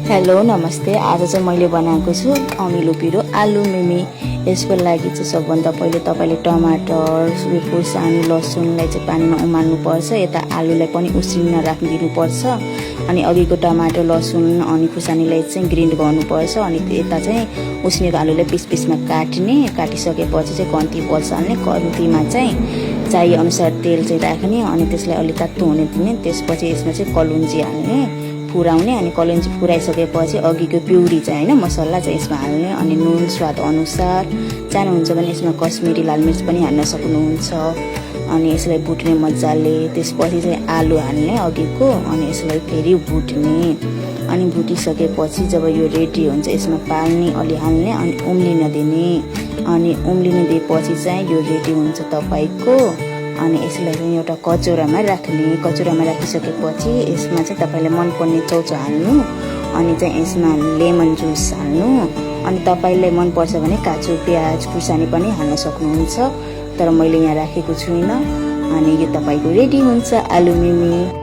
Hello नमस्ते। आज चाहिँ मैले बनाएको छु अमिलो पिरो आलु मिमी। यसको लागि चाहिँ सबभन्दा पहिले तपाईले टमाटर, खुर्सानी, लसुनलाई चाहिँ पानीमा उमाल्नु पर्छ। यता आलुलाई पनि उसिन्न राखिदिनु पर्छ। अनि अघिको टमाटर, लसुन अनि खुर्सानीलाई चाहिँ ग्रिन्ड गर्नुपर्छ। अनि यता चाहिँ उसिनेको आलुलाई पिस पिसमा काटिसकेपछि चाहिँ कन्ती बसाल्ने। कन्तीमा चाहिँ चाहिए अनुसार तेल चाहिँ राख्ने अनि त्यसलाई अलि तातो हुने दिने। त्यसपछि यसमा चाहिँ कलुन्जी हाल्ने, फुराउने। अनि कलुन्जी फुराइसकेपछि अघिको प्युरी चाहिँ हैन मसला चाहिँ यसमा हाल्ने। अनि नुन स्वाद अनुसार, चाहनुहुन्छ भने यसमा कश्मिरी लाल मिर्च पनि हाल्न सक्नुहुन्छ। अनि यसलाई भुट्ने मजाले। त्यसपछि चाहिँ आलु हाल्ने अघिको। अनि यसलाई फेरि भुट्ने। अनि भुटिसकेपछि जब यो रेडी हुन्छ यसमा पानी अलि हाल्ने अनि उम्लिन दिने। अनि उम्लिन दिएपछि चाहिँ यो रेडी हुन्छ तपाईको। अनि यसलाई चाहिँ एउटा कचौरामा राख्ने। कचौरामा राखिसकेपछि यसमा चाहिँ तपाईलाई मनपर्ने चौचो हाल्नु। अनि चाहिँ यसमा लेमन जुस हाल्नु। अनि तपाईलाई मन पर्छ भने काँचो प्याज, खुर्सानी पनि हाल्न सक्नुहुन्छ। तर मैले यहाँ राखेको छुइनँ। अनि यो तपाईको रेडी हुन्छ आलु मिमी।